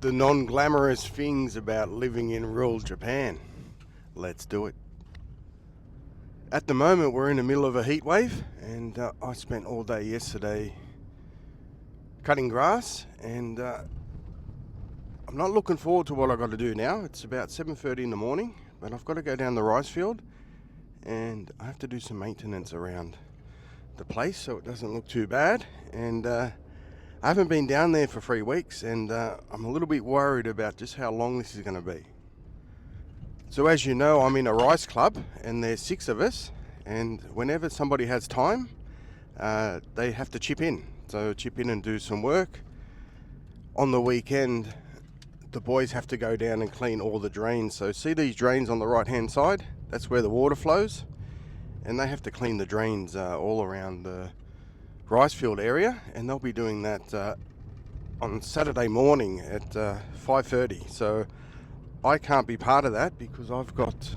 The non-glamorous things about living in rural Japan. Let's do it. At the moment we're in the middle of a heat wave, and I spent all day yesterday cutting grass, and I'm not looking forward to what I've got to do now. It's about 7:30 in the morning, but I've got to go down the rice field and I have to do some maintenance around the place so it doesn't look too bad. And I haven't been down there for 3 weeks, and I'm a little bit worried about just how long this is going to be. So as you know, I'm in a rice club and there's 6 of us, and whenever somebody has time, they have to chip in. So chip in and do some work. On the weekend, the boys have to go down and clean all the drains. So see these drains on the right hand side? That's where the water flows, and they have to clean the drains all around the rice field area, and they'll be doing that on Saturday morning at 5:30. So I can't be part of that because I've got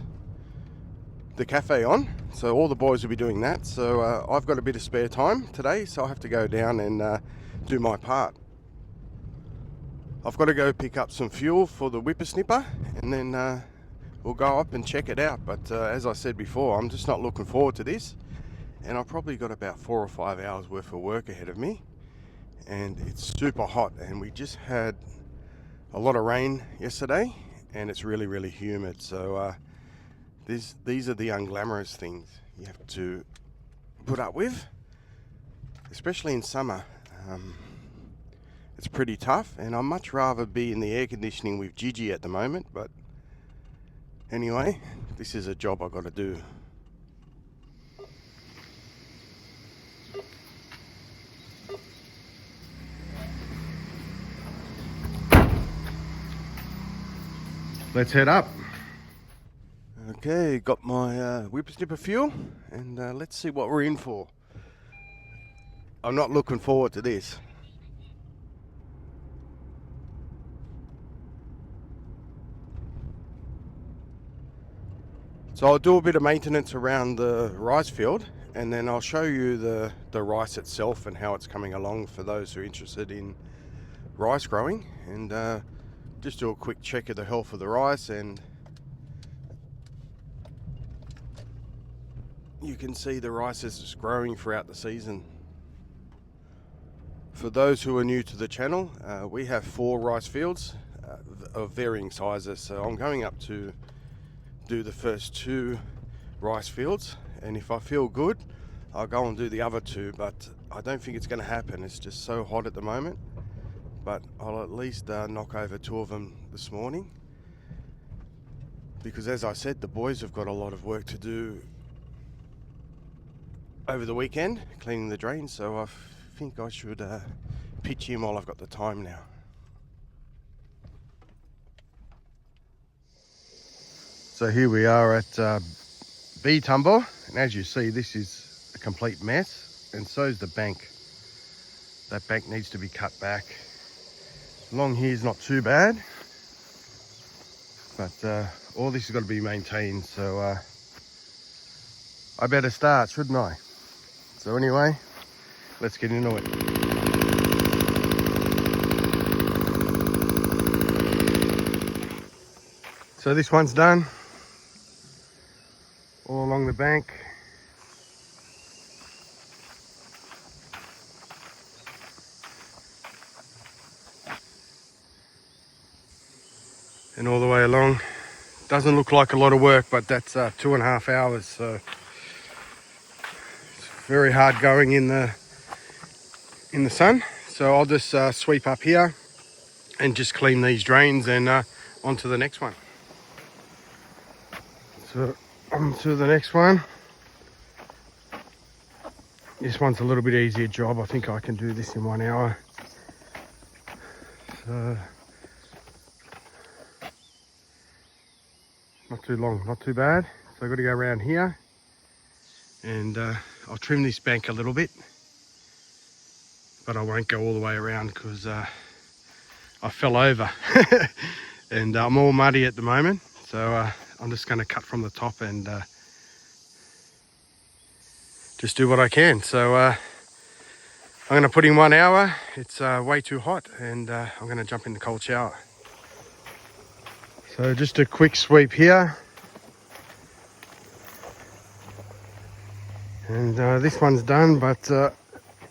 the cafe on, so all the boys will be doing that. So I've got a bit of spare time today, so I have to go down and do my part. I've got to go pick up some fuel for the whippersnipper, and then we'll go up and check it out. But as I said before, I'm just not looking forward to this, and I've probably got about 4 or 5 hours worth of work ahead of me, and it's super hot, and we just had a lot of rain yesterday, and it's really humid. So these are the unglamorous things you have to put up with, especially in summer. It's pretty tough, and I'd much rather be in the air conditioning with Gigi at the moment, but anyway, this is a job I've got to do. Let's head up. Okay, got my whippersnipper fuel, and let's see what we're in for. I'm not looking forward to this. So I'll do a bit of maintenance around the rice field, and then I'll show you the rice itself and how it's coming along for those who are interested in rice growing, and just do a quick check of the health of the rice. And you can see the rice is just growing throughout the season. For those who are new to the channel, we have 4 rice fields of varying sizes, so I'm going up to do the first 2 rice fields, and if I feel good I'll go and do the other 2, but I don't think it's going to happen. It's just so hot at the moment, but I'll at least knock over 2 of them this morning, because as I said, the boys have got a lot of work to do over the weekend cleaning the drains, so I think I should pitch in while I've got the time now. So here we are at Tumble, and as you see, this is a complete mess, and so is the bank. That bank needs to be cut back. Along here is not too bad, but all this has got to be maintained, so I better start, shouldn't I? So anyway, let's get into it. So this one's done, all along the bank. And all the way along. Doesn't look like a lot of work, but that's 2.5 hours, so it's very hard going in the sun. So I'll just sweep up here and just clean these drains, and on to the next one. So on to the next one. This one's a little bit easier job. I think I can do this in 1 hour. So not too long, not too bad. So I've got to go around here, and I'll trim this bank a little bit, but I won't go all the way around because I fell over and I'm all muddy at the moment. So I'm just going to cut from the top and just do what I can. So I'm going to put in 1 hour. It's way too hot, and I'm going to jump in the cold shower. So just a quick sweep here. And this one's done, but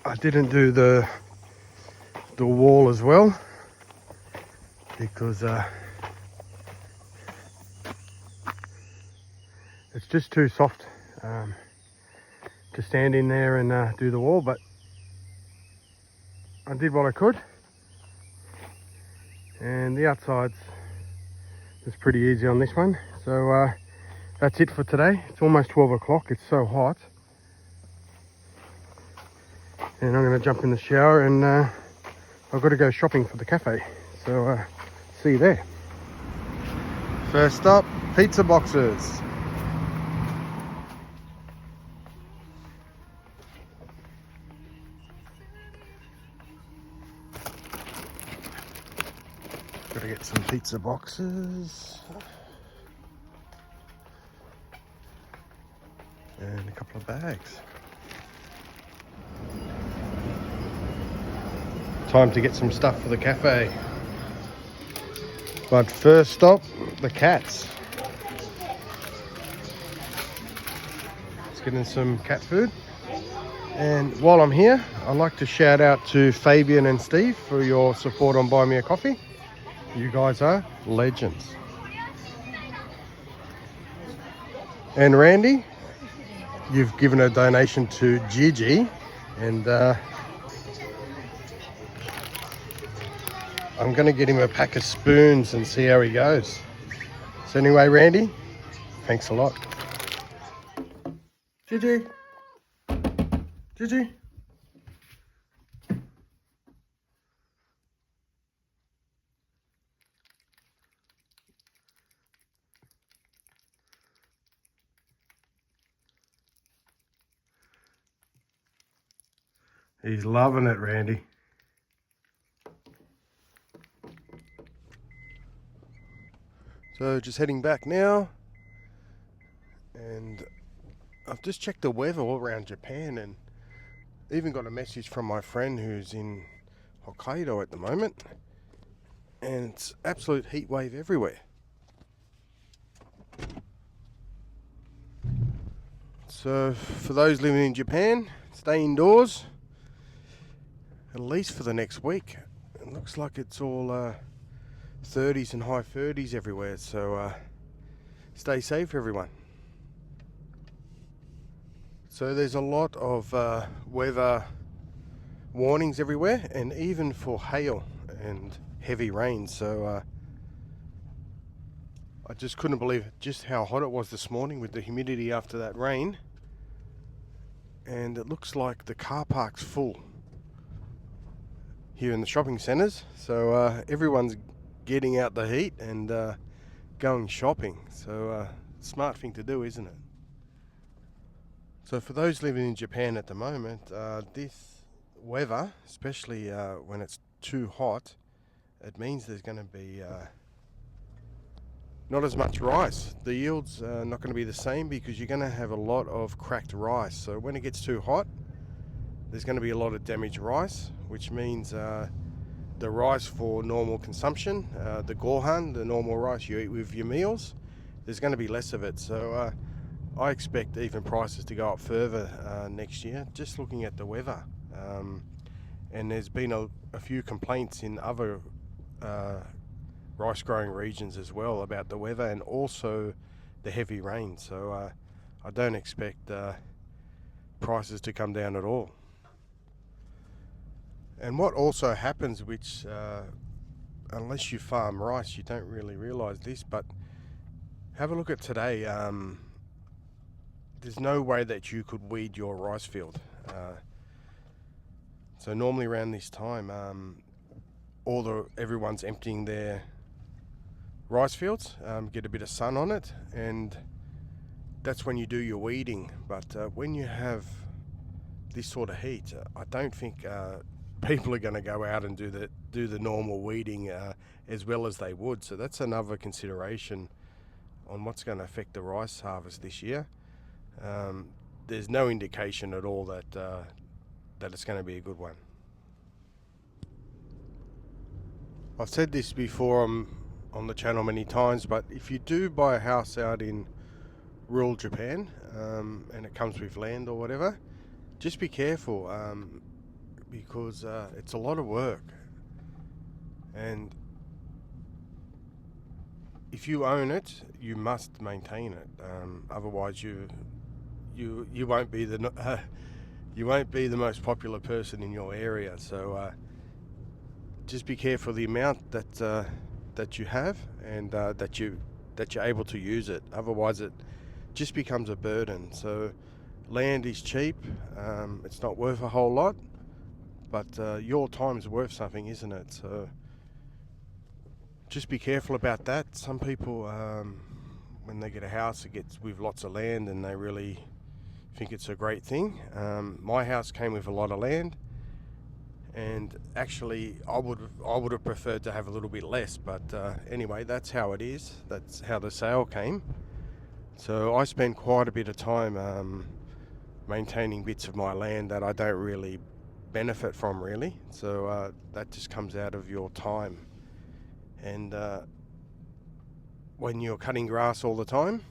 I didn't do the wall as well because it's just too soft to stand in there and do the wall, but I did what I could, and the outside's just pretty easy on this one. So that's it for today. It's almost 12 o'clock, it's so hot, and I'm going to jump in the shower, and I've got to go shopping for the cafe, so see you there. First up, pizza boxes. Gotta get some pizza boxes and a couple of bags. Time to get some stuff for the cafe. But first stop, the cats. Let's get in some cat food. And while I'm here, I'd like to shout out to Fabian and Steve for your support on Buy Me a Coffee. You guys are legends. And Randy, you've given a donation to Gigi, and I'm going to get him a pack of spoons and see how he goes. So anyway, Randy, thanks a lot. Gigi. Gigi. He's loving it, Randy. So just heading back now, and I've just checked the weather all around Japan, and even got a message from my friend who's in Hokkaido at the moment, and it's absolute heat wave everywhere. So for those living in Japan, stay indoors at least for the next week. It looks like it's all 30s and high 30s everywhere, so stay safe, everyone. So there's a lot of weather warnings everywhere, and even for hail and heavy rain. So I just couldn't believe just how hot it was this morning with the humidity after that rain. And it looks like the car park's full here in the shopping centres. So everyone's getting out the heat and going shopping. So smart thing to do, isn't it? So for those living in Japan at the moment, this weather, especially when it's too hot, it means there's going to be not as much rice. The yields are not going to be the same because you're going to have a lot of cracked rice. So when it gets too hot, there's going to be a lot of damaged rice, which means the rice for normal consumption, the gohan, the normal rice you eat with your meals, there's going to be less of it. So I expect even prices to go up further next year, just looking at the weather. And there's been a few complaints in other rice growing regions as well about the weather and also the heavy rain. So I don't expect prices to come down at all. And what also happens, which unless you farm rice, you don't really realise this, but have a look at today. There's no way that you could weed your rice field. So normally around this time, everyone's emptying their rice fields, get a bit of sun on it, and that's when you do your weeding. But when you have this sort of heat, I don't think people are going to go out and do the normal weeding as well as they would. So that's another consideration on what's going to affect the rice harvest this year. There's no indication at all that it's going to be a good one. I've said this before, I'm on the channel many times, but if you do buy a house out in rural Japan, and it comes with land or whatever, just be careful, because it's a lot of work, and if you own it, you must maintain it. Otherwise, you won't be the you won't be the most popular person in your area. So just be careful the amount that you have, and that you're able to use it. Otherwise, it just becomes a burden. So land is cheap. It's not worth a whole lot, but your time's worth something, isn't it? So just be careful about that. Some people, when they get a house, it gets with lots of land, and they really think it's a great thing. My house came with a lot of land, and actually I would have preferred to have a little bit less, but anyway, that's how it is. That's how the sale came. So I spend quite a bit of time maintaining bits of my land that I don't really benefit from, really. So that just comes out of your time. And when you're cutting grass all the time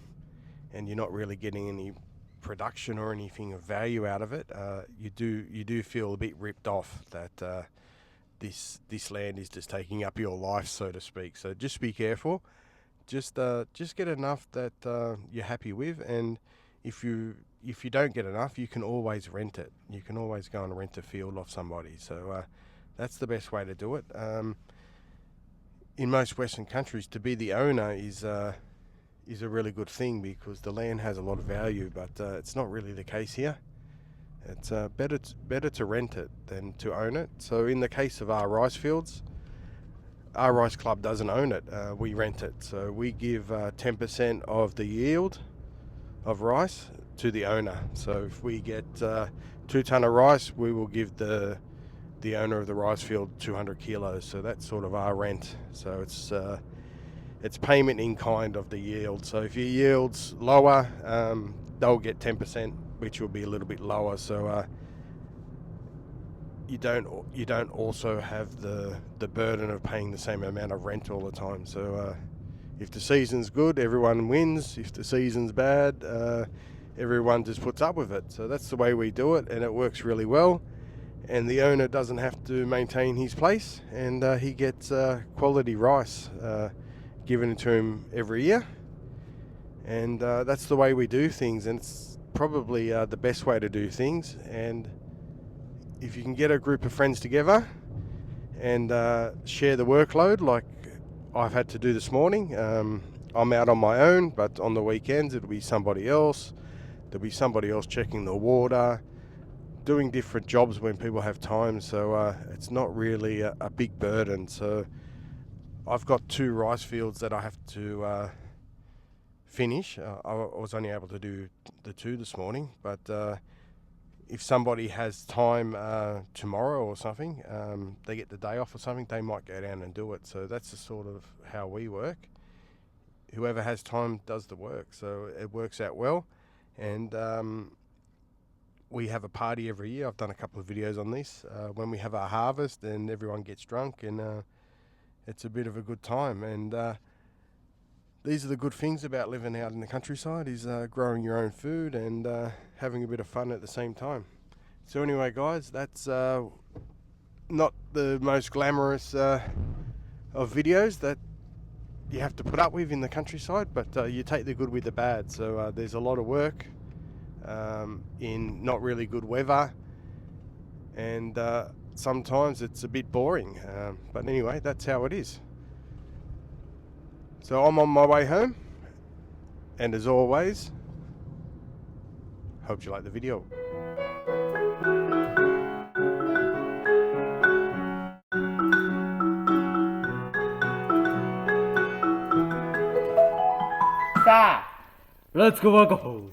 and you're not really getting any production or anything of value out of it, you do feel a bit ripped off that this land is just taking up your life, so to speak. So just be careful. Just get enough that you're happy with, and if you don't get enough, you can always rent it. You can always go and rent a field off somebody. So that's the best way to do it. In most Western countries, to be the owner is a really good thing, because the land has a lot of value, but it's not really the case here. It's better to rent it than to own it. So in the case of our rice fields, our rice club doesn't own it. We rent it. So we give 10% of the yield of rice to the owner. So if we get 2 ton of rice, we will give the owner of the rice field 200 kilos. So that's sort of our rent. So it's payment in kind of the yield. So if your yield's lower, they'll get 10%, which will be a little bit lower. So you don't also have the burden of paying the same amount of rent all the time. So if the season's good, everyone wins. If the season's bad, everyone just puts up with it. So that's the way we do it, and it works really well. And the owner doesn't have to maintain his place, and he gets quality rice given to him every year. And that's the way we do things, and it's probably the best way to do things. And if you can get a group of friends together and share the workload like I've had to do this morning, I'm out on my own, but on the weekends it'll be somebody else. There'll be somebody else checking the water, doing different jobs when people have time. So it's not really a big burden. So I've got 2 rice fields that I have to finish. I was only able to do the 2 this morning, but if somebody has time tomorrow or something, they get the day off or something, they might go down and do it. So that's the sort of how we work. Whoever has time does the work. So it works out well. And we have a party every year. I've done a couple of videos on this. When we have our harvest, and everyone gets drunk, and it's a bit of a good time. And these are the good things about living out in the countryside, is growing your own food and having a bit of fun at the same time. So anyway, guys, that's not the most glamorous of videos that you have to put up with in the countryside, but you take the good with the bad. So there's a lot of work in not really good weather, and sometimes it's a bit boring, but anyway, that's how it is. So I'm on my way home, and as always, hope you like the video. Let's go walk home.